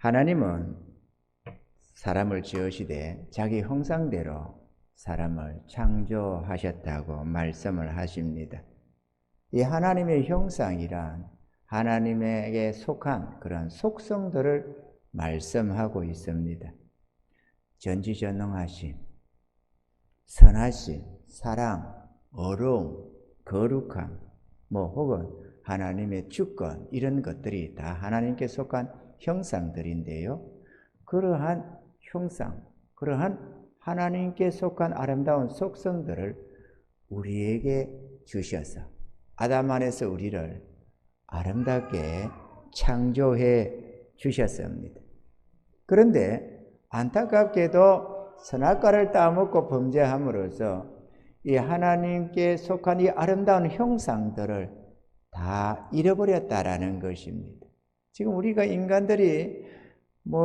하나님은 사람을 지으시되 자기 형상대로 사람을 창조하셨다고 말씀을 하십니다. 이 하나님의 형상이란 하나님에게 속한 그런 속성들을 말씀하고 있습니다. 전지전능하심, 선하심, 사랑, 어려움, 거룩함, 혹은 하나님의 주권, 이런 것들이 다 하나님께 속한 형상들인데요. 그러한 형상, 그러한 하나님께 속한 아름다운 속성들을 우리에게 주셔서 아담 안에서 우리를 아름답게 창조해 주셨습니다. 그런데 안타깝게도 선악과를 따먹고 범죄함으로써 이 하나님께 속한 이 아름다운 형상들을 다 잃어버렸다라는 것입니다. 지금 우리가 인간들이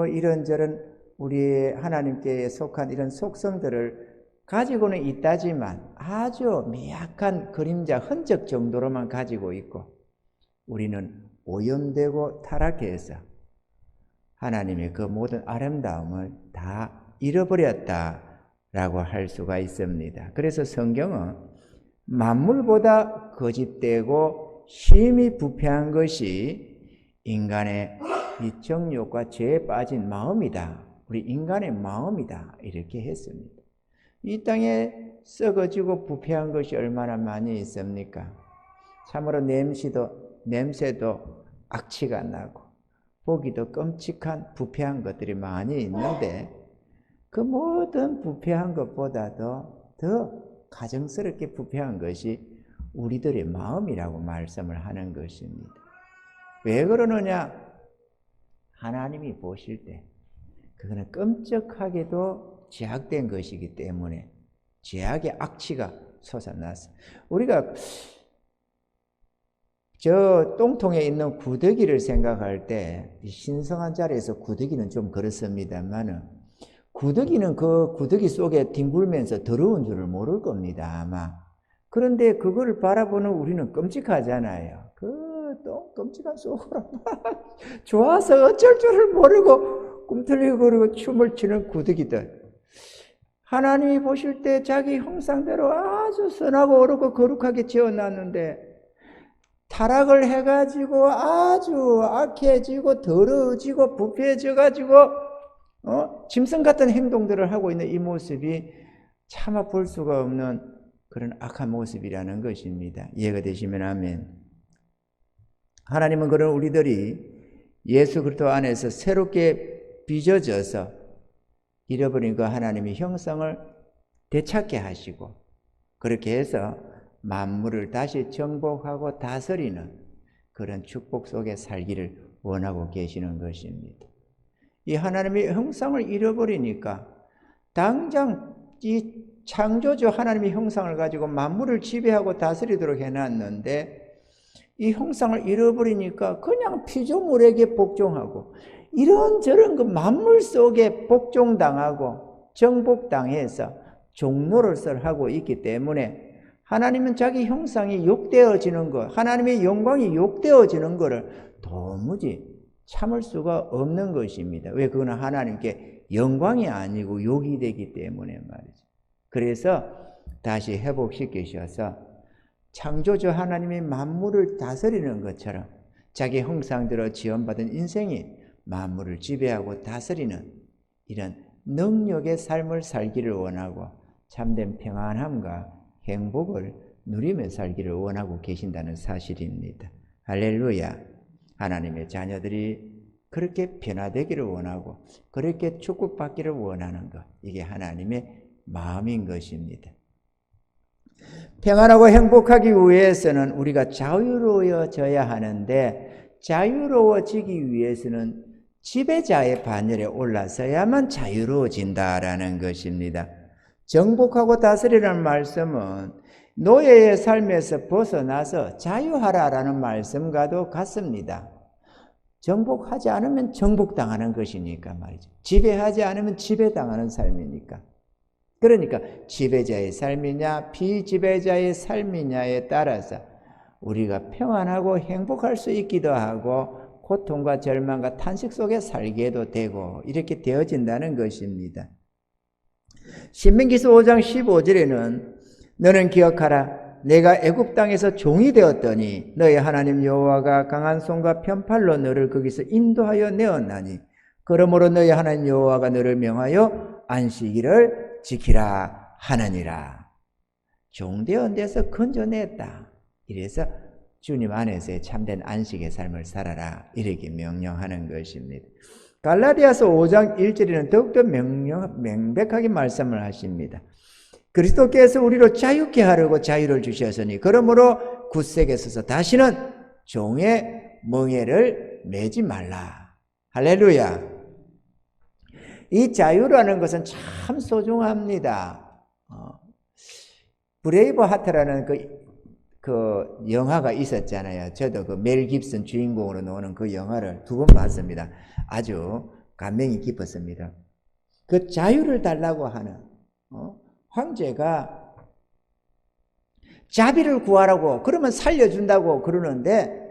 이런저런 우리 하나님께 속한 이런 속성들을 가지고는 있다지만 아주 미약한 그림자, 흔적 정도로만 가지고 있고, 우리는 오염되고 타락해서 하나님의 그 모든 아름다움을 다 잃어버렸다라고 할 수가 있습니다. 그래서 성경은 만물보다 거짓되고 심히 부패한 것이 인간의 이 정욕과 죄에 빠진 마음이다. 우리 인간의 마음이다. 이렇게 했습니다. 이 땅에 썩어지고 부패한 것이 얼마나 많이 있습니까? 참으로 냄새도 악취가 나고 보기도 끔찍한 부패한 것들이 많이 있는데, 그 모든 부패한 것보다도 더 가증스럽게 부패한 것이 우리들의 마음이라고 말씀을 하는 것입니다. 왜 그러느냐? 하나님이 보실 때 그거는 끔찍하게도 제약된 것이기 때문에 제약의 악취가 솟아났어요. 우리가 저 똥통에 있는 구더기를 생각할 때 신성한 자리에서 구더기는 좀 그렇습니다만은, 구더기는 그 구더기 속에 뒹굴면서 더러운 줄을 모를 겁니다, 아마. 그런데 그걸 바라보는 우리는 끔찍하잖아요. 또 끔찍한 속으로 좋아서 어쩔 줄을 모르고 꿈틀리고 그러고 춤을 추는 구더기들. 하나님이 보실 때 자기 형상대로 아주 선하고 어렵고 거룩하게 지어놨는데 타락을 해가지고 아주 악해지고 더러워지고 부패해져가지고 짐승 같은 행동들을 하고 있는 이 모습이 차마 볼 수가 없는 그런 악한 모습이라는 것입니다. 이해가 되시면 아멘. 하나님은 그런 우리들이 예수 그리스도 안에서 새롭게 빚어져서 잃어버린 그 하나님의 형상을 되찾게 하시고, 그렇게 해서 만물을 다시 정복하고 다스리는 그런 축복 속에 살기를 원하고 계시는 것입니다. 이 하나님의 형상을 잃어버리니까 당장 이 창조주 하나님의 형상을 가지고 만물을 지배하고 다스리도록 해놨는데, 이 형상을 잃어버리니까 그냥 피조물에게 복종하고 이런저런 그 만물 속에 복종당하고 정복당해서 종노릇을 하고 있기 때문에 하나님은 자기 형상이 욕되어지는 것, 하나님의 영광이 욕되어지는 것을 도무지 참을 수가 없는 것입니다. 왜? 그거는 하나님께 영광이 아니고 욕이 되기 때문에 말이죠. 그래서 다시 회복시키셔서 창조주 하나님이 만물을 다스리는 것처럼 자기 형상대로 지원받은 인생이 만물을 지배하고 다스리는 이런 능력의 삶을 살기를 원하고 참된 평안함과 행복을 누리며 살기를 원하고 계신다는 사실입니다. 할렐루야. 하나님의 자녀들이 그렇게 변화되기를 원하고 그렇게 축복받기를 원하는 것, 이게 하나님의 마음인 것입니다. 평안하고 행복하기 위해서는 우리가 자유로워져야 하는데, 자유로워지기 위해서는 지배자의 반열에 올라서야만 자유로워진다라는 것입니다. 정복하고 다스리라는 말씀은 노예의 삶에서 벗어나서 자유하라라는 말씀과도 같습니다. 정복하지 않으면 정복당하는 것이니까 말이죠. 지배하지 않으면 지배당하는 삶이니까. 그러니까 지배자의 삶이냐 비지배자의 삶이냐에 따라서 우리가 평안하고 행복할 수 있기도 하고 고통과 절망과 탄식 속에 살게도 되고 이렇게 되어진다는 것입니다. 신명기서 5장 15절에는 너는 기억하라. 내가 애굽 땅에서 종이 되었더니 너희 하나님 여호와가 강한 손과 편팔로 너를 거기서 인도하여 내었나니 그러므로 너희 하나님 여호와가 너를 명하여 안식일을 지키라 하느니라. 종되은 데서 건져냈다. 이래서 주님 안에서의 참된 안식의 삶을 살아라 이렇게 명령하는 것입니다. 갈라디아서 5장 1절에는 더욱더 명백하게 말씀을 하십니다. 그리스도께서 우리로 자유케 하려고 자유를 주셨으니 그러므로 굳세게 서서 다시는 종의 멍에를 매지 말라. 할렐루야. 이 자유라는 것은 참 소중합니다. 브레이브 하트라는 그 영화가 있었잖아요. 저도 그 멜 깁슨 주인공으로 나오는 그 영화를 2번 봤습니다. 아주 감명이 깊었습니다. 그 자유를 달라고 하는 황제가 자비를 구하라고 그러면 살려준다고 그러는데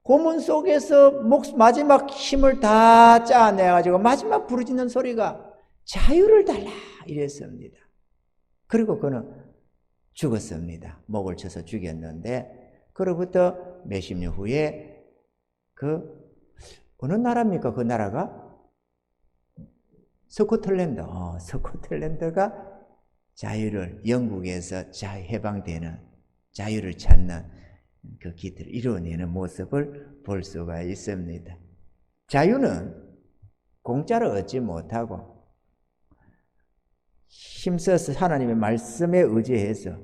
고문 속에서 마지막 힘을 다 짜내가지고 마지막 부르짖는 소리가 자유를 달라 이랬습니다. 그리고 그는 죽었습니다. 목을 쳐서 죽였는데 그로부터 몇십 년 후에 어느 나라입니까? 그 나라가? 스코틀랜드가 자유를 영국에서 해방되는 자유를 찾는 그 기틀을 이루어내는 모습을 볼 수가 있습니다. 자유는 공짜로 얻지 못하고 힘써서 하나님의 말씀에 의지해서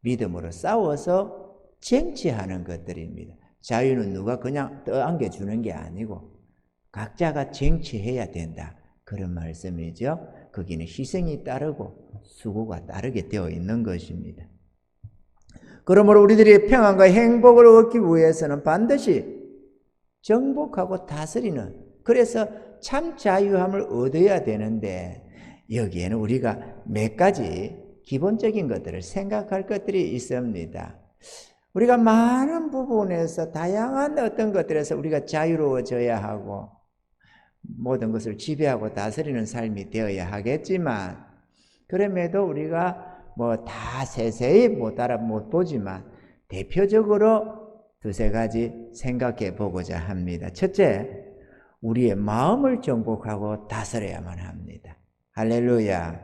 믿음으로 싸워서 쟁취하는 것들입니다. 자유는 누가 그냥 떠안겨주는 게 아니고 각자가 쟁취해야 된다. 그런 말씀이죠. 거기는 희생이 따르고 수고가 따르게 되어 있는 것입니다. 그러므로 우리들이 평안과 행복을 얻기 위해서는 반드시 정복하고 다스리는, 그래서 참 자유함을 얻어야 되는데 여기에는 우리가 몇 가지 기본적인 것들을 생각할 것들이 있습니다. 우리가 많은 부분에서 다양한 어떤 것들에서 우리가 자유로워져야 하고 모든 것을 지배하고 다스리는 삶이 되어야 하겠지만, 그럼에도 우리가 다 세세히 못 보지만 대표적으로 두세 가지 생각해 보고자 합니다. 첫째, 우리의 마음을 정복하고 다스려야만 합니다. 할렐루야.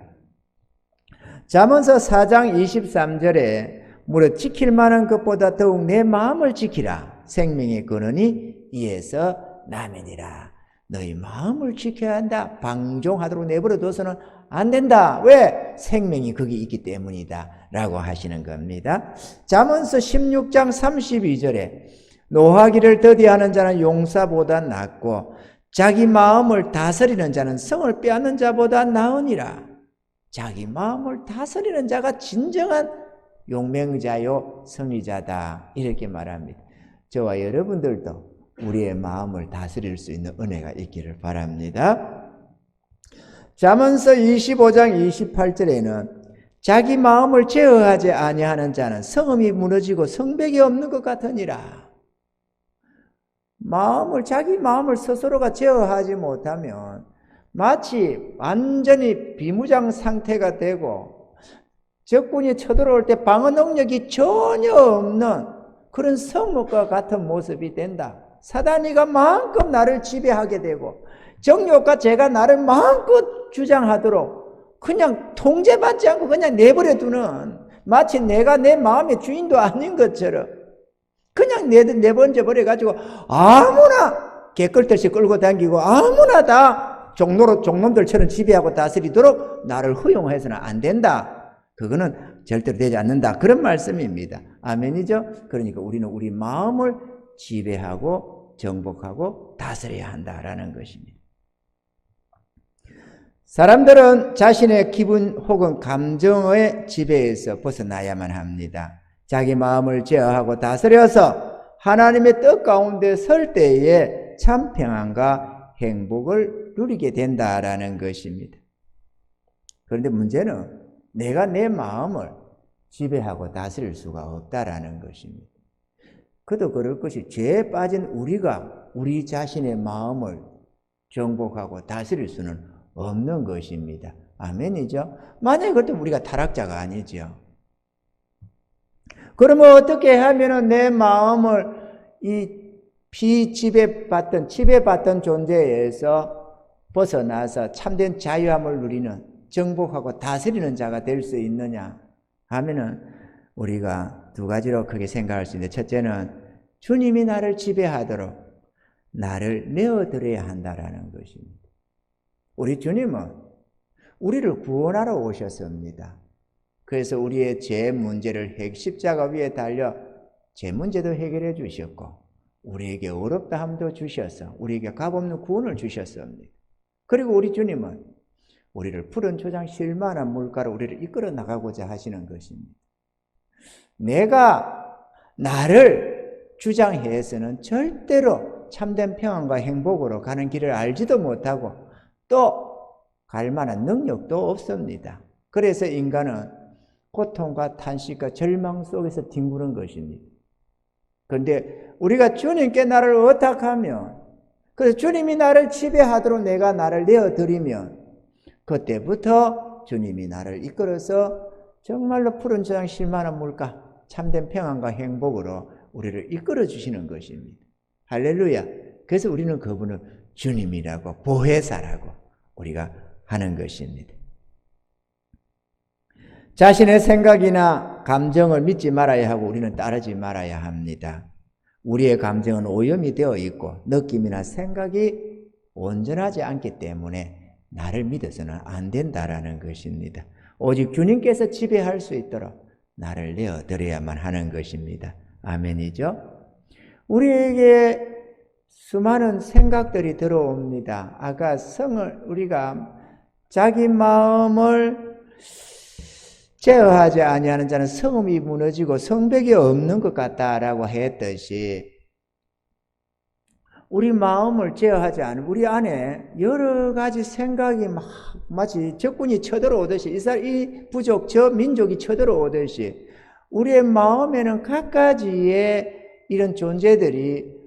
잠언서 4장 23절에 무릇 지킬 만한 것보다 더욱 내 마음을 지키라. 생명의 근원이 이에서 나면이라. 너희 마음을 지켜야 한다. 방종하도록 내버려둬서는 안 된다. 왜? 생명이 거기 있기 때문이다 라고 하시는 겁니다. 잠언서 16장 32절에 노하기를 더디하는 자는 용사보다 낫고 자기 마음을 다스리는 자는 성을 빼앗는 자보다 나으니라. 자기 마음을 다스리는 자가 진정한 용맹자요 승리자다 이렇게 말합니다. 저와 여러분들도 우리의 마음을 다스릴 수 있는 은혜가 있기를 바랍니다. 잠언서 25장 28절에는 자기 마음을 제어하지 아니하는 자는 성읍이 무너지고 성벽이 없는 것 같으니라. 자기 마음을 스스로가 제어하지 못하면 마치 완전히 비무장 상태가 되고 적군이 쳐들어올 때 방어 능력이 전혀 없는 그런 성읍과 같은 모습이 된다. 사단이가 마음껏 나를 지배하게 되고 정욕과 죄가 나를 마음껏 주장하도록 그냥 통제받지 않고 그냥 내버려 두는, 마치 내가 내 마음의 주인도 아닌 것처럼 그냥 내버려 버려가지고 아무나 개끌듯이 끌고 다니고 아무나 다 종놈들처럼 지배하고 다스리도록 나를 허용해서는 안 된다. 그거는 절대로 되지 않는다. 그런 말씀입니다. 아멘이죠? 그러니까 우리는 우리 마음을 지배하고 정복하고 다스려야 한다라는 것입니다. 사람들은 자신의 기분 혹은 감정의 지배에서 벗어나야만 합니다. 자기 마음을 제어하고 다스려서 하나님의 뜻 가운데 설 때에 참 평안과 행복을 누리게 된다라는 것입니다. 그런데 문제는 내가 내 마음을 지배하고 다스릴 수가 없다라는 것입니다. 그도 그럴 것이 죄에 빠진 우리가 우리 자신의 마음을 정복하고 다스릴 수는 없는 것입니다. 아멘이죠? 만약에 그렇다면 우리가 타락자가 아니죠. 그러면 어떻게 하면은 내 마음을 이 지배받던 존재에서 벗어나서 참된 자유함을 누리는, 정복하고 다스리는 자가 될 수 있느냐 하면은 우리가 두 가지로 크게 생각할 수 있는데, 첫째는 주님이 나를 지배하도록 나를 내어드려야 한다라는 것입니다. 우리 주님은 우리를 구원하러 오셨습니다. 그래서 우리의 죄 문제를 십자가 위에 달려 죄 문제도 해결해 주셨고, 우리에게 어렵다함도 주셔서 우리에게 값없는 구원을 주셨습니다. 그리고 우리 주님은 우리를 푸른 초장 실만한 물가로 우리를 이끌어 나가고자 하시는 것입니다. 내가 나를 주장해서는 절대로 참된 평안과 행복으로 가는 길을 알지도 못하고 또 갈 만한 능력도 없습니다. 그래서 인간은 고통과 탄식과 절망 속에서 뒹구는 것입니다. 그런데 우리가 주님께 나를 의탁하면, 그래서 주님이 나를 지배하도록 내가 나를 내어드리면, 그때부터 주님이 나를 이끌어서 정말로 푸른 저장 쉴만한 물가, 참된 평안과 행복으로 우리를 이끌어 주시는 것입니다. 할렐루야. 그래서 우리는 그분을 주님이라고, 보혜사라고 우리가 하는 것입니다. 자신의 생각이나 감정을 믿지 말아야 하고 우리는 따르지 말아야 합니다. 우리의 감정은 오염이 되어 있고 느낌이나 생각이 온전하지 않기 때문에 나를 믿어서는 안 된다라는 것입니다. 오직 주님께서 지배할 수 있도록 나를 내어드려야만 하는 것입니다. 아멘이죠? 우리에게 수많은 생각들이 들어옵니다. 아까 우리가 자기 마음을 제어하지 아니하는 자는 성음이 무너지고 성벽이 없는 것 같다라고 했듯이, 우리 마음을 제어하지 않으면 우리 안에 여러 가지 생각이 마치 적군이 쳐들어오듯이, 이 부족 저 민족이 쳐들어오듯이 우리의 마음에는 갖가지의 이런 존재들이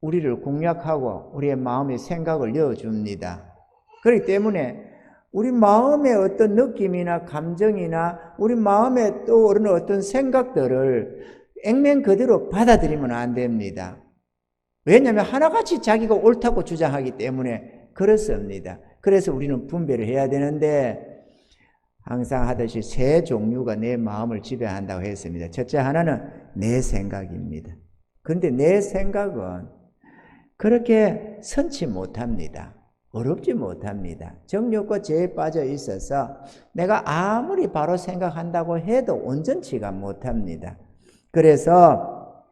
우리를 공략하고 우리의 마음의 생각을 넣어줍니다. 그렇기 때문에 우리 마음의 어떤 느낌이나 감정이나 우리 마음에 떠오르는 어떤 생각들을 액면 그대로 받아들이면 안 됩니다. 왜냐하면 하나같이 자기가 옳다고 주장하기 때문에 그렇습니다. 그래서 우리는 분별을 해야 되는데, 항상 하듯이 세 종류가 내 마음을 지배한다고 했습니다. 첫째 하나는 내 생각입니다. 그런데 내 생각은 그렇게 선치 못합니다. 어렵지 못합니다. 정욕과 죄에 빠져 있어서 내가 아무리 바로 생각한다고 해도 온전치가 못합니다. 그래서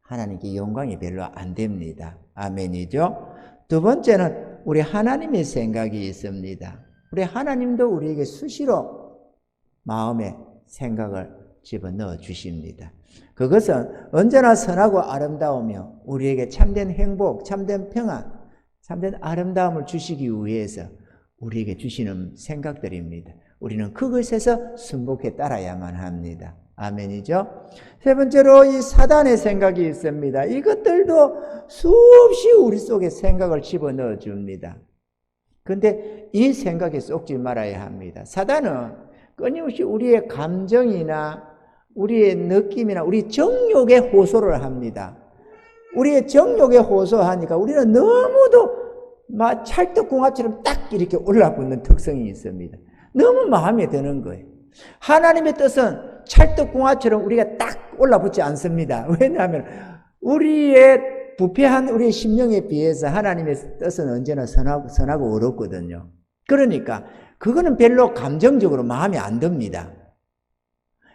하나님께 영광이 별로 안 됩니다. 아멘이죠? 두 번째는 우리 하나님의 생각이 있습니다. 우리 하나님도 우리에게 수시로 마음에 생각을 집어넣어 주십니다. 그것은 언제나 선하고 아름다우며 우리에게 참된 행복, 참된 평안, 참된 아름다움을 주시기 위해서 우리에게 주시는 생각들입니다. 우리는 그것에서 순복해 따라야만 합니다. 아멘이죠? 세 번째로 이 사단의 생각이 있습니다. 이것들도 수없이 우리 속에 생각을 집어넣어 줍니다. 그런데 이 생각에 쏙지 말아야 합니다. 사단은 끊임없이 우리의 감정이나 우리의 느낌이나 우리 정욕에 호소를 합니다. 우리의 정욕에 호소하니까 우리는 너무도 찰떡궁합처럼 딱 이렇게 올라붙는 특성이 있습니다. 너무 마음에 드는 거예요. 하나님의 뜻은 찰떡궁합처럼 우리가 딱 올라붙지 않습니다. 왜냐하면 우리의 부패한 우리의 심령에 비해서 하나님의 뜻은 언제나 선하고 어렵거든요. 그러니까 그거는 별로 감정적으로 마음에 안 듭니다.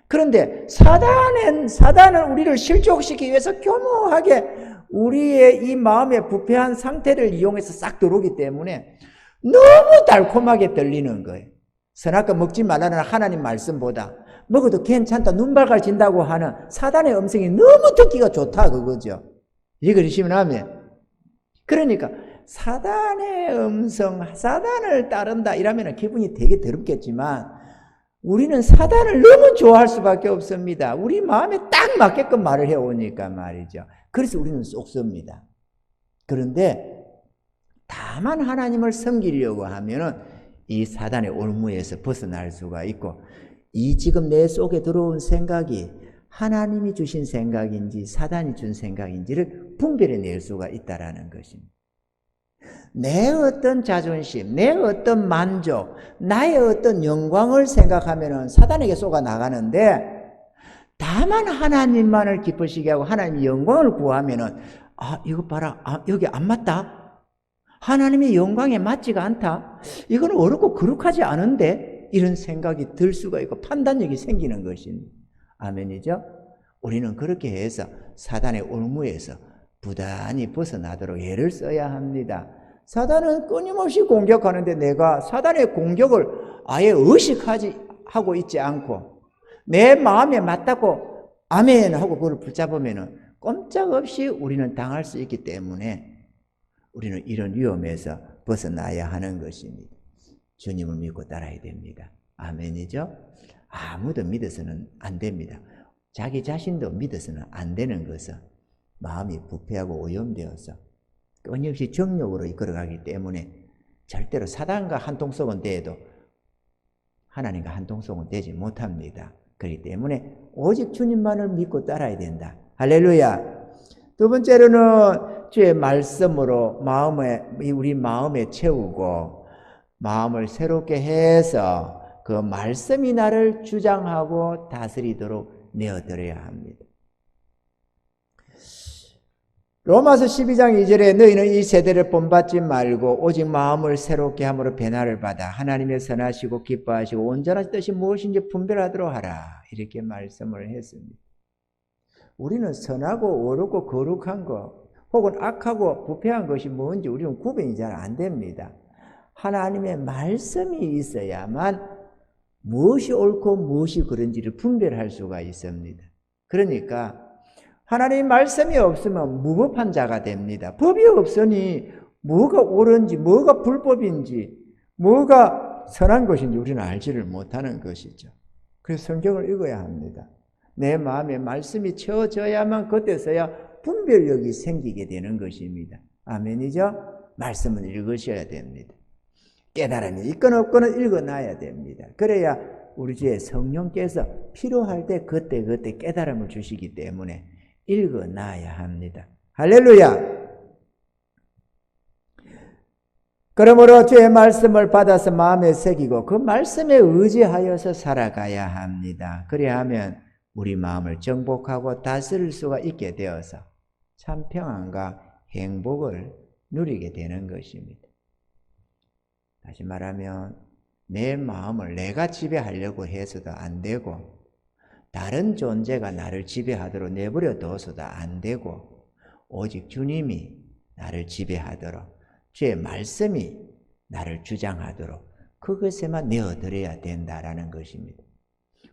그런데 사단은 우리를 실족시키기 위해서 교묘하게 우리의 이 마음의 부패한 상태를 이용해서 싹 들어오기 때문에 너무 달콤하게 들리는 거예요. 선악과 먹지 말라는 하나님 말씀보다 먹어도 괜찮다, 눈발갈진다고 하는 사단의 음성이 너무 듣기가 좋다 그거죠. 이해그러시면 하면. 그러니까 사단의 음성, 사단을 따른다 이러면 기분이 되게 더럽겠지만 우리는 사단을 너무 좋아할 수밖에 없습니다. 우리 마음에 딱 맞게끔 말을 해오니까 말이죠. 그래서 우리는 쏙습니다. 그런데 다만 하나님을 섬기려고 하면은 이 사단의 올무에서 벗어날 수가 있고, 이 지금 내 속에 들어온 생각이 하나님이 주신 생각인지 사단이 준 생각인지를 분별해낼 수가 있다라는 것입니다. 내 어떤 자존심, 내 어떤 만족, 나의 어떤 영광을 생각하면은 사단에게 쏘가 나가는데, 다만 하나님만을 기쁘시게 하고 하나님의 영광을 구하면은, 이거 봐라, 여기 안 맞다, 하나님의 영광에 맞지가 않다, 이건 어렵고 거룩하지 않은데, 이런 생각이 들 수가 있고 판단력이 생기는 것입니다. 아멘이죠? 우리는 그렇게 해서 사단의 올무에서 부단히 벗어나도록 애를 써야 합니다. 사단은 끊임없이 공격하는데 내가 사단의 공격을 아예 의식하고 있지 않고 내 마음에 맞다고 아멘 하고 그걸 붙잡으면 꼼짝없이 우리는 당할 수 있기 때문에 우리는 이런 위험에서 벗어나야 하는 것입니다. 주님을 믿고 따라야 됩니다. 아멘이죠? 아무도 믿어서는 안 됩니다. 자기 자신도 믿어서는 안 되는 것은 마음이 부패하고 오염되어서 끊임없이 정욕으로 이끌어가기 때문에 절대로 사단과 한통속은 돼도 하나님과 한통속은 되지 못합니다. 그렇기 때문에 오직 주님만을 믿고 따라야 된다. 할렐루야. 두 번째로는 주의 말씀으로 우리 마음에 채우고 마음을 새롭게 해서 그 말씀이 나를 주장하고 다스리도록 내어드려야 합니다. 로마서 12장 2절에 너희는 이 세대를 본받지 말고 오직 마음을 새롭게 함으로 변화를 받아 하나님의 선하시고 기뻐하시고 온전한 뜻이 무엇인지 분별하도록 하라. 이렇게 말씀을 했습니다. 우리는 선하고 어렵고 거룩한 것 혹은 악하고 부패한 것이 뭔지 우리는 구분이 잘 안 됩니다. 하나님의 말씀이 있어야만 무엇이 옳고 무엇이 그른지를 분별할 수가 있습니다. 그러니까 하나님의 말씀이 없으면 무법한 자가 됩니다. 법이 없으니 뭐가 옳은지 뭐가 불법인지 뭐가 선한 것인지 우리는 알지를 못하는 것이죠. 그래서 성경을 읽어야 합니다. 내 마음에 말씀이 채워져야만 그때서야 분별력이 생기게 되는 것입니다. 아멘이죠? 말씀은 읽으셔야 됩니다. 깨달음이 있거나 없거나 읽어놔야 됩니다. 그래야 우리 주의 성령께서 필요할 때 그때 깨달음을 주시기 때문에 읽어놔야 합니다. 할렐루야. 그러므로 주의 말씀을 받아서 마음에 새기고 그 말씀에 의지하여서 살아가야 합니다. 그래야 하면 우리 마음을 정복하고 다스릴 수가 있게 되어서 참 평안과 행복을 누리게 되는 것입니다. 다시 말하면 내 마음을 내가 지배하려고 해서도 안 되고 다른 존재가 나를 지배하도록 내버려 둬서도 안 되고 오직 주님이 나를 지배하도록 주의 말씀이 나를 주장하도록 그것에만 내어드려야 된다라는 것입니다.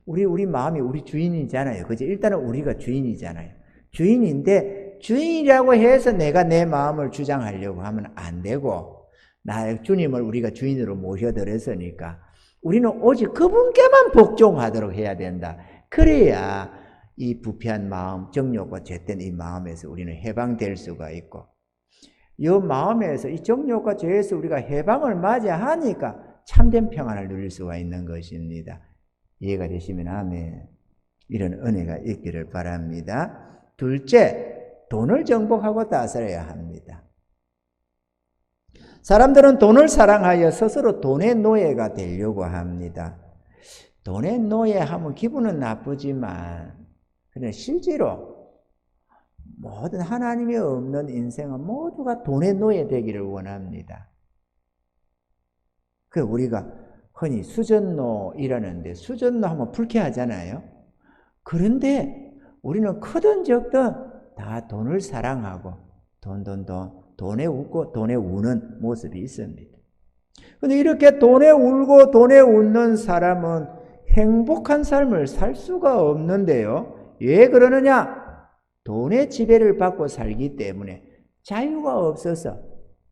우리 마음이 우리 주인이잖아요. 그죠? 일단은 우리가 주인이잖아요. 주인인데 주인이라고 해서 내가 내 마음을 주장하려고 하면 안 되고 나의 주님을 우리가 주인으로 모셔드렸으니까 우리는 오직 그분께만 복종하도록 해야 된다. 그래야 이 부패한 마음, 정욕과 죄된 이 마음에서 우리는 해방될 수가 있고 이 마음에서 이 정욕과 죄에서 우리가 해방을 맞이하니까 참된 평안을 누릴 수가 있는 것입니다. 이해가 되시면 아멘. 이런 은혜가 있기를 바랍니다. 둘째, 돈을 정복하고 다스려야 합니다. 사람들은 돈을 사랑하여 스스로 돈의 노예가 되려고 합니다. 돈의 노예하면 기분은 나쁘지만 그냥 실제로 모든 하나님이 없는 인생은 모두가 돈의 노예 되기를 원합니다. 그 우리가 흔히 수전노 이라는데 수전노 하면 불쾌하잖아요. 그런데 우리는 크든 적든 다 돈을 사랑하고 돈에 웃고 돈에 우는 모습이 있습니다. 그런데 이렇게 돈에 울고 돈에 웃는 사람은 행복한 삶을 살 수가 없는데요. 왜 그러느냐? 돈의 지배를 받고 살기 때문에 자유가 없어서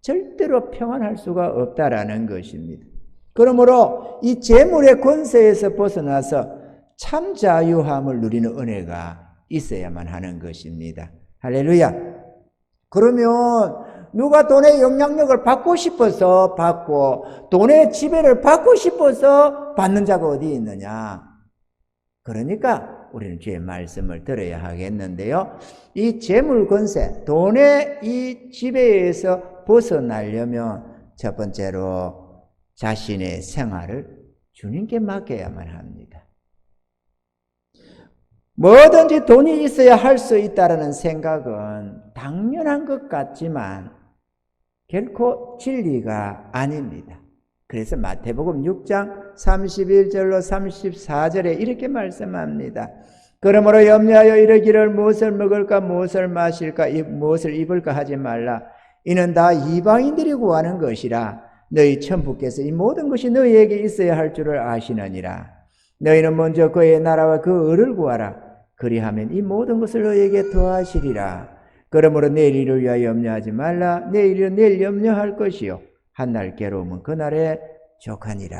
절대로 평안할 수가 없다라는 것입니다. 그러므로 이 재물의 권세에서 벗어나서 참 자유함을 누리는 은혜가 있어야만 하는 것입니다. 할렐루야. 그러면 누가 돈의 영향력을 받고 싶어서 받고 돈의 지배를 받고 싶어서 받는 자가 어디 있느냐. 그러니까 우리는 주의 말씀을 들어야 하겠는데요. 이 재물 권세, 돈의 이 지배에서 벗어나려면 첫 번째로 자신의 생활을 주님께 맡겨야만 합니다. 뭐든지 돈이 있어야 할 수 있다는 생각은 당연한 것 같지만 결코 진리가 아닙니다. 그래서 마태복음 6장 31절로 34절에 이렇게 말씀합니다. 그러므로 염려하여 이르기를 무엇을 먹을까 무엇을 마실까 무엇을 입을까 하지 말라. 이는 다 이방인들이 구하는 것이라. 너희 천부께서 이 모든 것이 너희에게 있어야 할 줄을 아시느니라. 너희는 먼저 그의 나라와 그 의를 구하라. 그리하면 이 모든 것을 너희에게 더하시리라. 그러므로 내일 일을 위하여 염려하지 말라. 내일은 내일 염려할 것이요 한날 괴로움은 그날에 족하니라.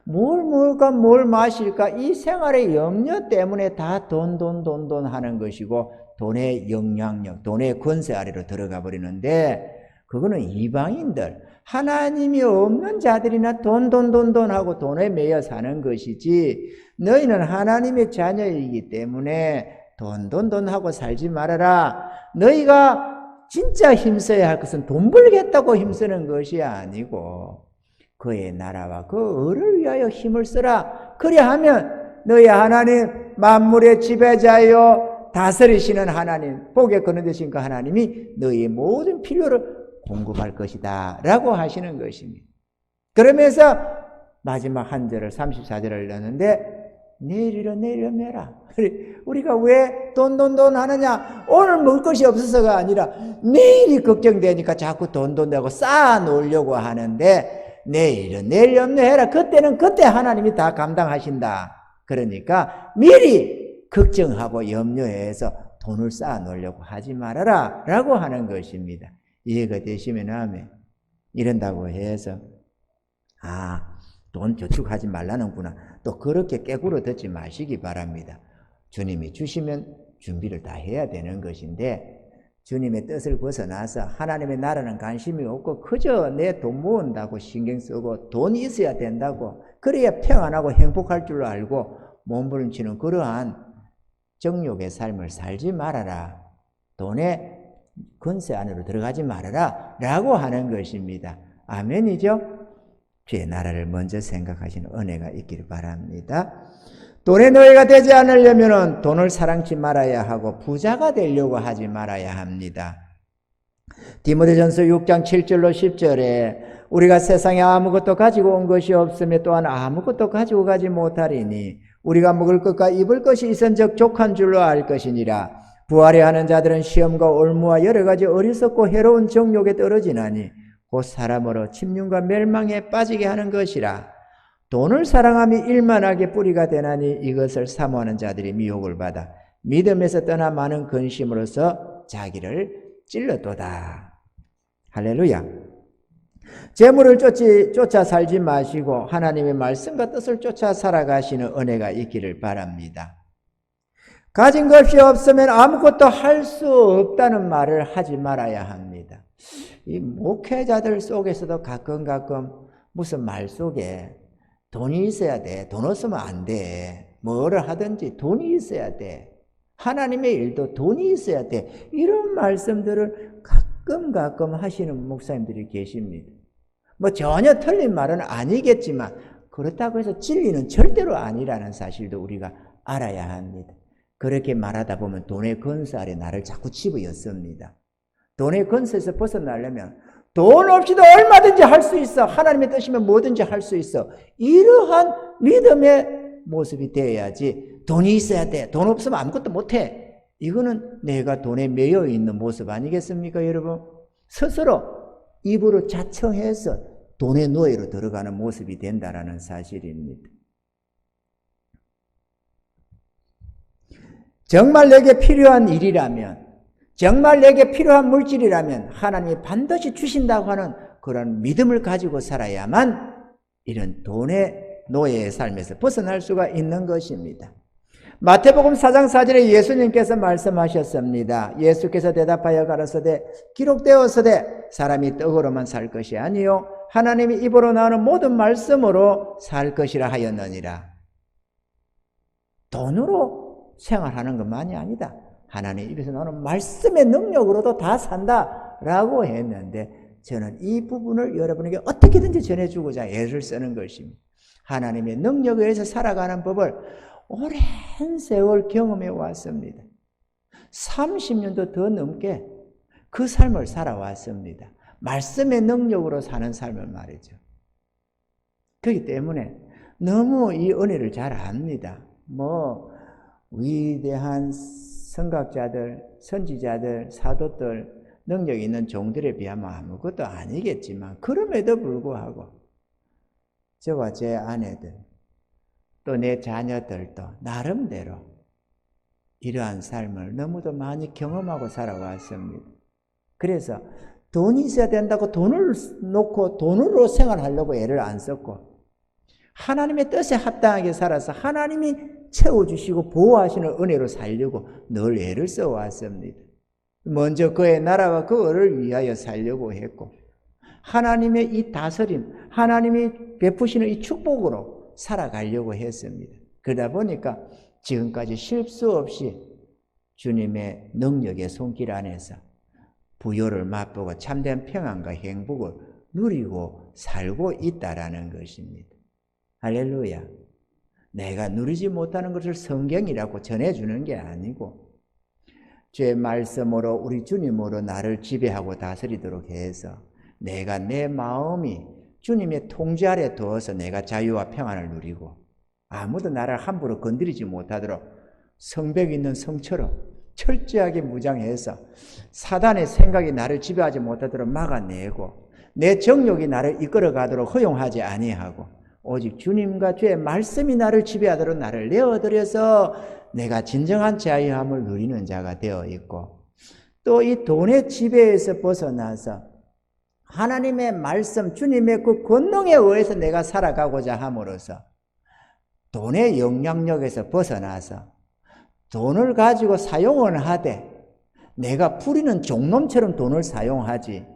뭘 먹을까 뭘 마실까 이 생활의 염려 때문에 다 돈 하는 것이고 돈의 영향력, 돈의 권세 아래로 들어가 버리는데 그거는 이방인들, 하나님이 없는 자들이나 돈 하고 돈에 매여 사는 것이지 너희는 하나님의 자녀이기 때문에 돈 하고 살지 말아라. 너희가 진짜 힘써야 할 것은 돈 벌겠다고 힘쓰는 것이 아니고 그의 나라와 그 의를 위하여 힘을 쓰라. 그리하면 너희 하나님 만물의 지배자여 다스리시는 하나님, 복에 거느되신 그 하나님이 너희의 모든 필요를 공급할 것이다 라고 하시는 것입니다. 그러면서 마지막 한 절을 34절을 넣는데 내일이라 내일 염려해라. 우리가 왜 돈 하느냐? 오늘 먹을 것이 없어서가 아니라 내일이 걱정되니까 자꾸 돈 내고 쌓아 놓으려고 하는데 내일은 내일 염려해라. 그때는 그때 하나님이 다 감당하신다. 그러니까 미리 걱정하고 염려해서 돈을 쌓아 놓으려고 하지 말아라 라고 하는 것입니다. 이해가 되시면 아멘. 이런다고 해서 돈 저축하지 말라는구나. 또 그렇게 깨구려 듣지 마시기 바랍니다. 주님이 주시면 준비를 다 해야 되는 것인데 주님의 뜻을 벗어나서 하나님의 나라는 관심이 없고 그저 내 돈 모은다고 신경 쓰고 돈이 있어야 된다고 그래야 평안하고 행복할 줄 알고 몸부림치는 그러한 정욕의 삶을 살지 말아라. 돈의 권세 안으로 들어가지 말아라 라고 하는 것입니다. 아멘이죠? 주의 나라를 먼저 생각하시는 은혜가 있기를 바랍니다. 돈의 노예가 되지 않으려면 돈을 사랑치 말아야 하고 부자가 되려고 하지 말아야 합니다. 디모데전서 6장 7절로 10절에 우리가 세상에 아무것도 가지고 온 것이 없으며 또한 아무것도 가지고 가지 못하리니 우리가 먹을 것과 입을 것이 있은즉 족한 줄로 알 것이니라. 부하려 하는 자들은 시험과 올무와 여러 가지 어리석고 해로운 정욕에 떨어지나니 곧 사람으로 침륜과 멸망에 빠지게 하는 것이라. 돈을 사랑함이 일만하게 뿌리가 되나니 이것을 사모하는 자들이 미혹을 받아 믿음에서 떠나 많은 근심으로써 자기를 찔러도다. 할렐루야. 재물을 쫓아 살지 마시고 하나님의 말씀과 뜻을 쫓아 살아가시는 은혜가 있기를 바랍니다. 가진 것이 없으면 아무것도 할 수 없다는 말을 하지 말아야 합니다. 이 목회자들 속에서도 가끔 무슨 말 속에 돈이 있어야 돼. 돈 없으면 안 돼. 뭐를 하든지 돈이 있어야 돼. 하나님의 일도 돈이 있어야 돼. 이런 말씀들을 가끔 하시는 목사님들이 계십니다. 뭐 전혀 틀린 말은 아니겠지만 그렇다고 해서 진리는 절대로 아니라는 사실도 우리가 알아야 합니다. 그렇게 말하다 보면 돈의 권세 아래 나를 자꾸 집어였습니다. 돈의 권세에서 벗어나려면 돈 없이도 얼마든지 할 수 있어. 하나님의 뜻이면 뭐든지 할 수 있어. 이러한 믿음의 모습이 되어야지 돈이 있어야 돼. 돈 없으면 아무것도 못해. 이거는 내가 돈에 매여 있는 모습 아니겠습니까, 여러분? 스스로 입으로 자청해서 돈의 노예로 들어가는 모습이 된다라는 사실입니다. 정말 내게 필요한 일이라면, 정말 내게 필요한 물질이라면 하나님이 반드시 주신다고 하는 그런 믿음을 가지고 살아야만 이런 돈의 노예의 삶에서 벗어날 수가 있는 것입니다. 마태복음 4장 4절에 예수님께서 말씀하셨습니다. 예수께서 대답하여 가라사대 기록되었으되 사람이 떡으로만 살 것이 아니요 하나님이 입으로 나오는 모든 말씀으로 살 것이라 하였느니라. 돈으로 생활하는 것만이 아니다. 하나님 입에서 나오는 말씀의 능력으로도 다 산다라고 했는데 저는 이 부분을 여러분에게 어떻게든지 전해주고자 애를 쓰는 것입니다. 하나님의 능력에 의해서 살아가는 법을 오랜 세월 경험해 왔습니다. 30년도 더 넘게 그 삶을 살아왔습니다. 말씀의 능력으로 사는 삶을 말이죠. 그렇기 때문에 너무 이 은혜를 잘 압니다. 위대한 선각자들, 선지자들, 사도들, 능력 있는 종들에 비하면 아무것도 아니겠지만 그럼에도 불구하고 저와 제 아내들 또 내 자녀들도 나름대로 이러한 삶을 너무도 많이 경험하고 살아왔습니다. 그래서 돈이 있어야 된다고 돈을 놓고 돈으로 생활하려고 애를 안 썼고 하나님의 뜻에 합당하게 살아서 하나님이 채워주시고 보호하시는 은혜로 살려고 늘 애를 써왔습니다. 먼저 그의 나라와 그 을을 위하여 살려고 했고 하나님의 이 다스림, 하나님이 베푸시는 이 축복으로 살아가려고 했습니다. 그러다 보니까 지금까지 쉴 수 없이 주님의 능력의 손길 안에서 부요를 맛보고 참된 평안과 행복을 누리고 살고 있다라는 것입니다. 할렐루야. 내가 누리지 못하는 것을 성경이라고 전해주는 게 아니고 주의 말씀으로 우리 주님으로 나를 지배하고 다스리도록 해서 내가 내 마음이 주님의 통제 아래 두어서 내가 자유와 평안을 누리고 아무도 나를 함부로 건드리지 못하도록 성벽 있는 성처럼 철저하게 무장해서 사단의 생각이 나를 지배하지 못하도록 막아내고 내 정욕이 나를 이끌어가도록 허용하지 아니하고 오직 주님과 주의 말씀이 나를 지배하도록 나를 내어드려서 내가 진정한 자유함을 누리는 자가 되어 있고 또 이 돈의 지배에서 벗어나서 하나님의 말씀, 주님의 그 권능에 의해서 내가 살아가고자 함으로써 돈의 영향력에서 벗어나서 돈을 가지고 사용을 하되 내가 부리는 종놈처럼 돈을 사용하지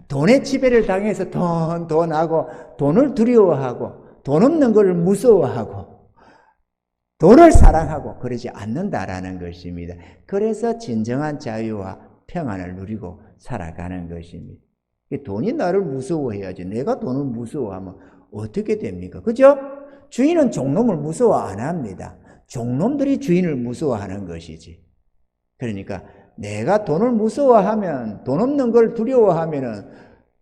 돈의 지배를 당해서 돈하고 돈을 두려워하고 돈 없는 걸 무서워하고 돈을 사랑하고 그러지 않는다라는 것입니다. 그래서 진정한 자유와 평안을 누리고 살아가는 것입니다. 돈이 나를 무서워해야지 내가 돈을 무서워하면 어떻게 됩니까? 그죠? 주인은 종놈을 무서워 안 합니다. 종놈들이 주인을 무서워하는 것이지. 그러니까 내가 돈을 무서워하면 돈 없는 걸 두려워하면은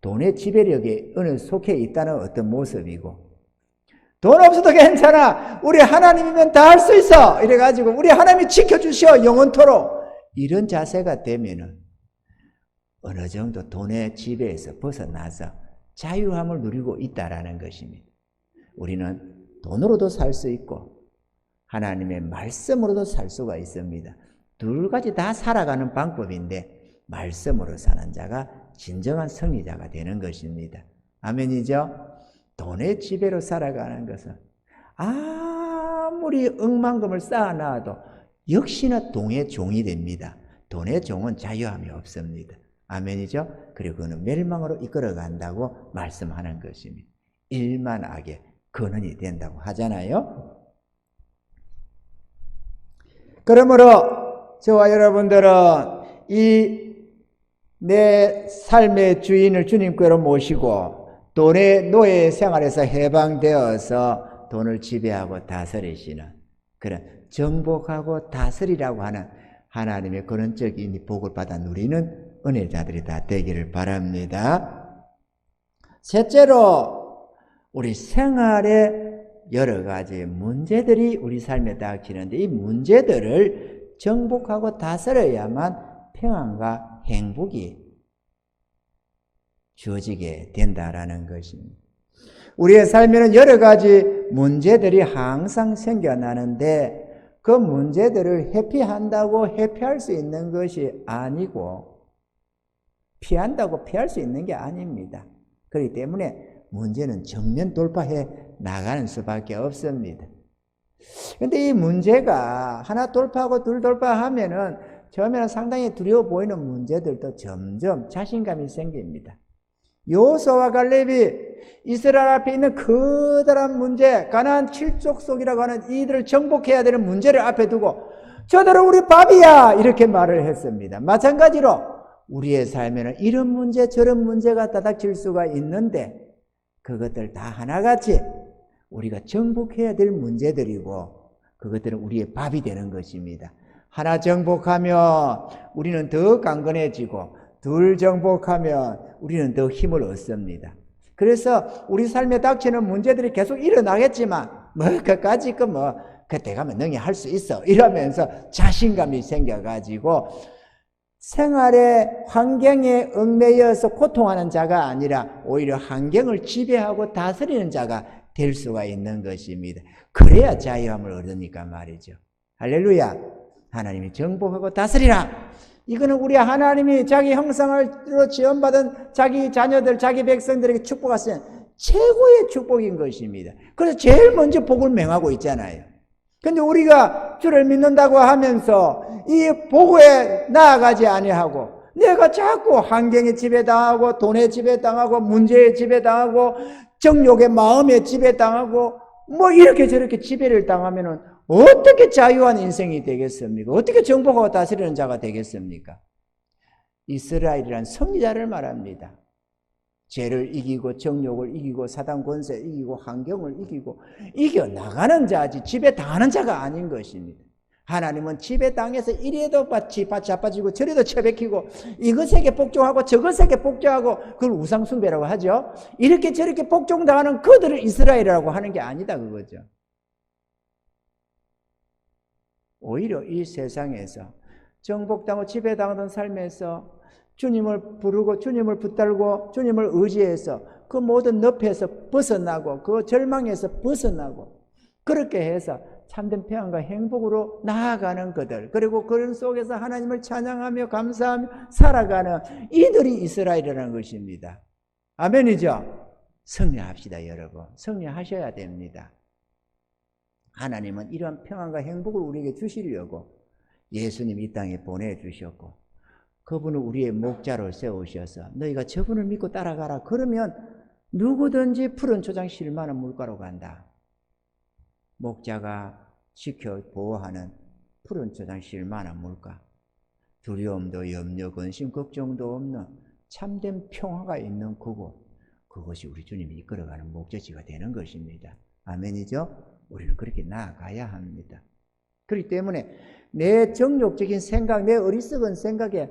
돈의 지배력에 어느 속해 있다는 어떤 모습이고 돈 없어도 괜찮아. 우리 하나님이면 다 할 수 있어. 이래가지고 우리 하나님이 지켜주셔 영원토록. 이런 자세가 되면은 어느 정도 돈의 지배에서 벗어나서 자유함을 누리고 있다라는 것입니다. 우리는 돈으로도 살 수 있고 하나님의 말씀으로도 살 수가 있습니다. 둘 가지 다 살아가는 방법인데 말씀으로 사는 자가 진정한 승리자가 되는 것입니다. 아멘이죠? 돈의 지배로 살아가는 것은 아무리 억만금을 쌓아놔도 역시나 돈의 종이 됩니다. 돈의 종은 자유함이 없습니다. 아멘이죠? 그리고 그는 멸망으로 이끌어간다고 말씀하는 것입니다. 일만 악의 근원이 된다고 하잖아요. 그러므로 저와 여러분들은 이 내 삶의 주인을 주님께로 모시고 돈의 노예 생활에서 해방되어서 돈을 지배하고 다스리시는 그런 정복하고 다스리라고 하는 하나님의 근원적인 복을 받아 누리는 은혜자들이 다 되기를 바랍니다. 셋째로 우리 생활에 여러 가지 문제들이 우리 삶에 닥치는데 이 문제들을 정복하고 다스려야만 평안과 행복이 주어지게 된다라는 것입니다. 우리의 삶에는 여러 가지 문제들이 항상 생겨나는데 그 문제들을 회피한다고 회피할 수 있는 것이 아니고 피한다고 피할 수 있는 게 아닙니다. 그렇기 때문에 문제는 정면 돌파해 나가는 수밖에 없습니다. 근데 이 문제가 하나 돌파하고 둘 돌파하면은 처음에는 상당히 두려워 보이는 문제들도 점점 자신감이 생깁니다. 여호수아와 갈렙이 이스라엘 앞에 있는 커다란 문제, 가나안 칠족속이라고 하는 이들을 정복해야 되는 문제를 앞에 두고 저들은 우리 밥이야 이렇게 말을 했습니다. 마찬가지로 우리의 삶에는 이런 문제 저런 문제가 다닥칠 수가 있는데 그것들 다 하나같이 우리가 정복해야 될 문제들이고 그것들은 우리의 밥이 되는 것입니다. 하나 정복하면 우리는 더 강건해지고 둘 정복하면 우리는 더 힘을 얻습니다. 그래서 우리 삶에 닥치는 문제들이 계속 일어나겠지만 그까짓 그때 가면 능히 할 수 있어 이러면서 자신감이 생겨가지고 생활의 환경에 얽매여서 고통하는 자가 아니라 오히려 환경을 지배하고 다스리는 자가 될 수가 있는 것입니다. 그래야 자유함을 얻으니까 말이죠. 할렐루야. 하나님이 정복하고 다스리라. 이거는 우리 하나님이 자기 형상으로 지원받은 자기 자녀들, 자기 백성들에게 축복하신 최고의 축복인 것입니다. 그래서 제일 먼저 복을 명하고 있잖아요. 근데 우리가 주를 믿는다고 하면서 이 복에 나아가지 아니하고 내가 자꾸 환경에 지배당하고 돈에 지배당하고 문제에 지배당하고 정욕의 마음에 지배당하고 이렇게 저렇게 지배를 당하면은 어떻게 자유한 인생이 되겠습니까? 어떻게 정복하고 다스리는 자가 되겠습니까? 이스라엘이란 승리자를 말합니다. 죄를 이기고 정욕을 이기고 사단 권세 이기고 환경을 이기고 이겨나가는 자지 지배당하는 자가 아닌 것입니다. 하나님은 지배당해서 이래도 자빠지고 저래도 처박히고 이것에게 복종하고 저것에게 복종하고 그걸 우상숭배라고 하죠. 이렇게 저렇게 복종당하는 그들을 이스라엘이라고 하는 게 아니다 그거죠. 오히려 이 세상에서 정복당하고 지배당하던 삶에서 주님을 부르고 주님을 붙들고 주님을 의지해서 그 모든 늪에서 벗어나고 그 절망에서 벗어나고 그렇게 해서 참된 평안과 행복으로 나아가는 그들, 그리고 그런 속에서 하나님을 찬양하며 감사하며 살아가는 이들이 이스라엘이라는 것입니다. 아멘이죠? 승리합시다 여러분. 승리하셔야 됩니다. 하나님은 이러한 평안과 행복을 우리에게 주시려고 예수님 이 땅에 보내주셨고 그분을 우리의 목자로 세우셔서 너희가 저분을 믿고 따라가라. 그러면 누구든지 푸른 초장 실만한 물가로 간다. 목자가 지켜 보호하는 푸른 초장 실만한 물가. 두려움도 염려 근심 걱정도 없는 참된 평화가 있는 그곳. 그것이 우리 주님이 이끌어가는 목적지가 되는 것입니다. 아멘이죠? 우리는 그렇게 나아가야 합니다. 그렇기 때문에 내 정욕적인 생각, 내 어리석은 생각에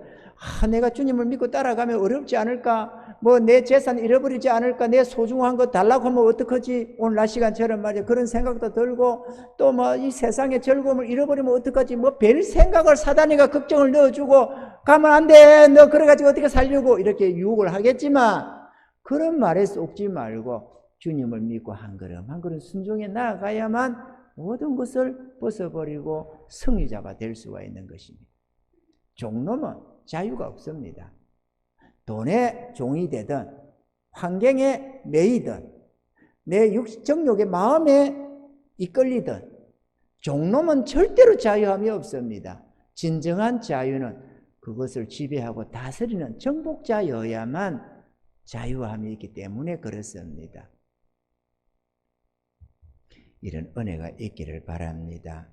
내가 주님을 믿고 따라가면 어렵지 않을까? 내 재산 잃어버리지 않을까? 내 소중한 거 달라고 하면 어떡하지? 오늘 낮 시간처럼 말이야. 그런 생각도 들고 또 이 세상의 즐거움을 잃어버리면 어떡하지? 별 생각을 사단이가 걱정을 넣어주고 가면 안 돼. 너 그래가지고 어떻게 살려고 이렇게 유혹을 하겠지만 그런 말에 속지 말고 주님을 믿고 한 걸음 한 걸음 순종해 나아가야만 모든 것을 벗어버리고 승리자가 될 수가 있는 것입니다. 종놈은 자유가 없습니다. 돈의 종이 되든 환경에 매이든 내 정욕의 마음에 이끌리든 종놈은 절대로 자유함이 없습니다. 진정한 자유는 그것을 지배하고 다스리는 정복자여야만 자유함이 있기 때문에 그렇습니다. 이런 은혜가 있기를 바랍니다.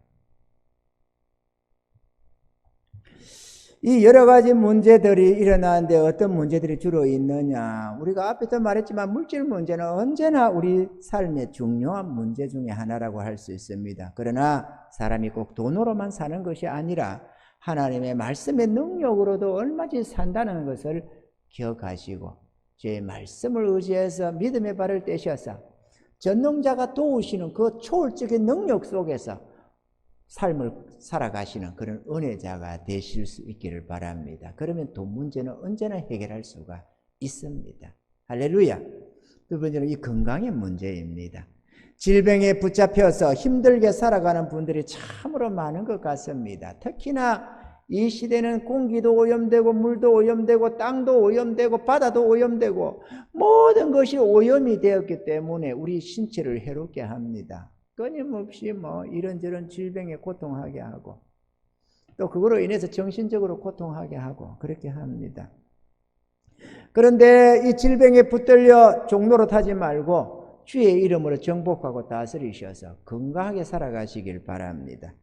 이 여러 가지 문제들이 일어나는데 어떤 문제들이 주로 있느냐? 우리가 앞에도 말했지만 물질 문제는 언제나 우리 삶의 중요한 문제 중에 하나라고 할 수 있습니다. 그러나 사람이 꼭 돈으로만 사는 것이 아니라 하나님의 말씀의 능력으로도 얼마든지 산다는 것을 기억하시고 제 말씀을 의지해서 믿음의 발을 떼셔서 전능자가 도우시는 그 초월적인 능력 속에서 삶을 살아가시는 그런 은혜자가 되실 수 있기를 바랍니다. 그러면 돈 문제는 언제나 해결할 수가 있습니다. 할렐루야. 두 번째는 이 건강의 문제입니다. 질병에 붙잡혀서 힘들게 살아가는 분들이 참으로 많은 것 같습니다. 특히나 이 시대는 공기도 오염되고 물도 오염되고 땅도 오염되고 바다도 오염되고 모든 것이 오염이 되었기 때문에 우리 신체를 해롭게 합니다. 끊임없이 뭐 이런저런 질병에 고통하게 하고 또 그거로 인해서 정신적으로 고통하게 하고 그렇게 합니다. 그런데 이 질병에 붙들려 종로로 타지 말고 주의 이름으로 정복하고 다스리셔서 건강하게 살아가시길 바랍니다.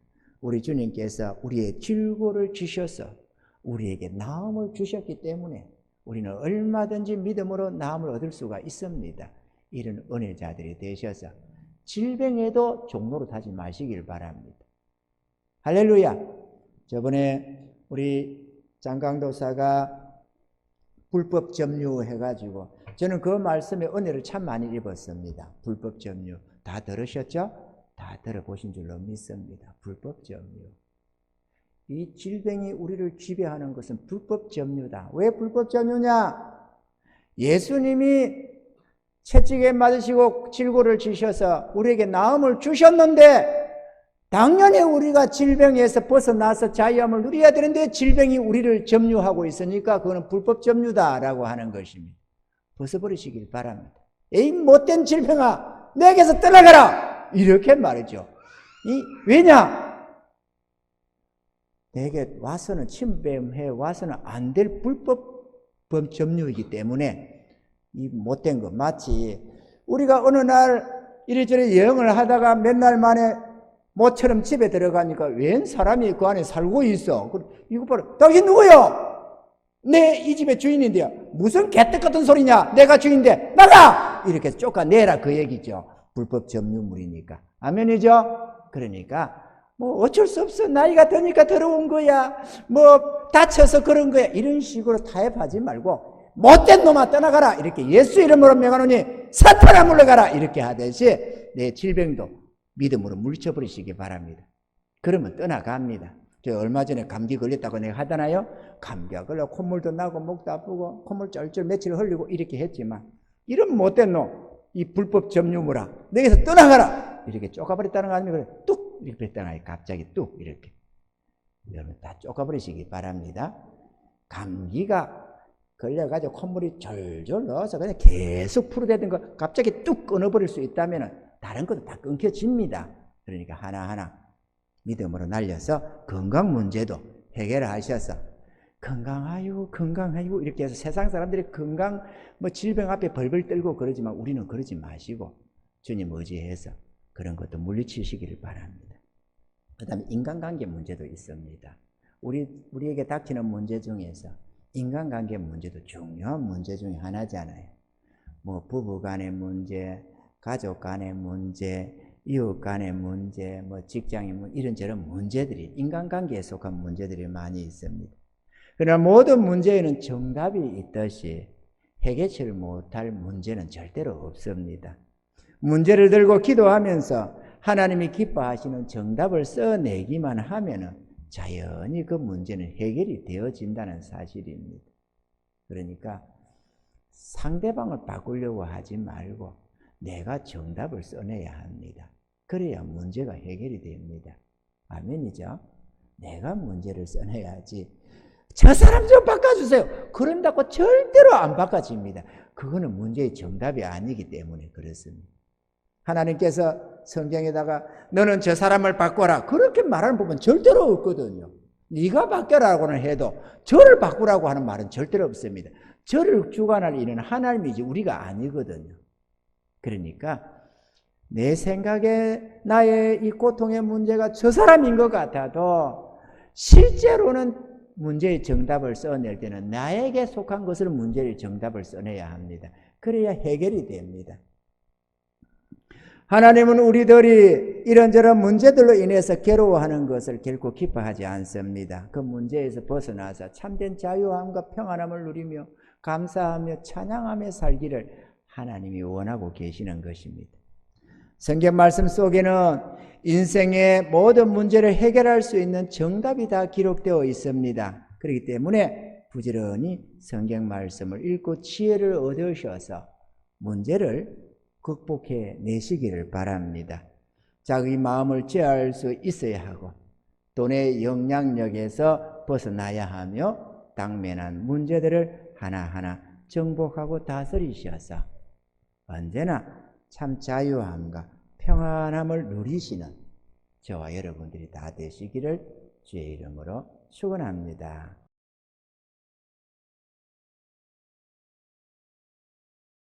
우리 주님께서 우리의 질고를 주셔서 우리에게 나음을 주셨기 때문에 우리는 얼마든지 믿음으로 나음을 얻을 수가 있습니다. 이런 은혜자들이 되셔서 질병에도 종로로 타지 마시길 바랍니다. 할렐루야. 저번에 우리 장강도사가 불법 점유 해가지고 저는 그 말씀에 은혜를 참 많이 입었습니다. 불법 점유 다 들으셨죠? 다 들어보신 줄로 믿습니다. 불법 점유. 이 질병이 우리를 지배하는 것은 불법 점유다. 왜 불법 점유냐? 예수님이 채찍에 맞으시고 질고를 지셔서 우리에게 나음을 주셨는데 당연히 우리가 질병에서 벗어나서 자유함을 누려야 되는데 질병이 우리를 점유하고 있으니까 그거는 불법 점유다라고 하는 것입니다. 벗어버리시길 바랍니다. 에이 못된 질병아 내게서 떠나가라 이렇게 말이죠. 왜냐? 내게 와서는 침범해 와서는 안 될 불법 점유이기 때문에 이 못된 거 마치 우리가 어느 날 이리저리 여행을 하다가 몇 날 만에 모처럼 집에 들어가니까 웬 사람이 그 안에 살고 있어. 이거 봐라. 당신 누구요? 내 이 집의 주인인데요. 무슨 개떡 같은 소리냐? 내가 주인인데 나가! 이렇게 쫓아내라 그 얘기죠. 불법 점유물이니까. 아멘이죠? 그러니까 뭐 어쩔 수 없어. 나이가 드니까 들어온 거야. 뭐 다쳐서 그런 거야. 이런 식으로 타협하지 말고 못된 놈아 떠나가라. 이렇게 예수 이름으로 명하노니 사탄아 물러가라. 이렇게 하듯이 내 질병도 믿음으로 물리쳐버리시기 바랍니다. 그러면 떠나갑니다. 저 얼마 전에 감기 걸렸다고 내가 하잖아요. 감기가 걸려 콧물도 나고 목도 아프고 콧물 쩔쩔 며칠 흘리고 이렇게 했지만 이런 못된 놈, 이 불법 점유물아 너에게서 떠나가라 이렇게 쫓아버렸다는 거 아닙니까? 뚝 이렇게 했다는 갑자기 뚝 이렇게 여러분 다 쫓아버리시기 바랍니다. 감기가 걸려가지고 콧물이 절절 넣어서 그냥 계속 풀어대던 거 갑자기 뚝 끊어버릴 수 있다면 다른 것도 다 끊겨집니다. 그러니까 하나하나 믿음으로 날려서 건강 문제도 해결하셔서 건강하유 이렇게 해서 세상 사람들이 건강 질병 앞에 벌벌 떨고 그러지만 우리는 그러지 마시고 주님 의지해서 그런 것도 물리치시기를 바랍니다. 그 다음에 인간관계 문제도 있습니다. 우리에게 닥치는 문제 중에서 인간관계 문제도 중요한 문제 중에 하나잖아요. 뭐 부부 간의 문제, 가족 간의 문제, 이웃 간의 문제, 뭐 직장의 문제, 이런저런 문제들이 인간관계에 속한 문제들이 많이 있습니다. 그러나 모든 문제에는 정답이 있듯이 해결치를 못할 문제는 절대로 없습니다. 문제를 들고 기도하면서 하나님이 기뻐하시는 정답을 써내기만 하면은 자연히 그 문제는 해결이 되어진다는 사실입니다. 그러니까 상대방을 바꾸려고 하지 말고 내가 정답을 써내야 합니다. 그래야 문제가 해결이 됩니다. 아멘이죠? 내가 문제를 써내야지. 저 사람 좀 바꿔주세요. 그런다고 절대로 안 바꿔집니다. 그거는 문제의 정답이 아니기 때문에 그렇습니다. 하나님께서 성경에다가 너는 저 사람을 바꿔라 그렇게 말하는 부분 절대로 없거든요. 네가 바뀌라고는 해도 저를 바꾸라고 하는 말은 절대로 없습니다. 저를 주관할 일은 하나님이지 우리가 아니거든요. 그러니까 내 생각에 나의 이 고통의 문제가 저 사람인 것 같아도 실제로는 문제의 정답을 써낼 때는 나에게 속한 것을 문제의 정답을 써내야 합니다. 그래야 해결이 됩니다. 하나님은 우리들이 이런저런 문제들로 인해서 괴로워하는 것을 결코 기뻐하지 않습니다. 그 문제에서 벗어나서 참된 자유함과 평안함을 누리며 감사하며 찬양하며 살기를 하나님이 원하고 계시는 것입니다. 성경 말씀 속에는 인생의 모든 문제를 해결할 수 있는 정답이 다 기록되어 있습니다. 그렇기 때문에 부지런히 성경 말씀을 읽고 지혜를 얻으셔서 문제를 극복해 내시기를 바랍니다. 자기 마음을 제어할 수 있어야 하고 돈의 영향력에서 벗어나야 하며 당면한 문제들을 하나하나 정복하고 다스리셔서 언제나 참 자유함과 평안함을 누리시는 저와 여러분들이 다 되시기를 주의 이름으로 축원합니다.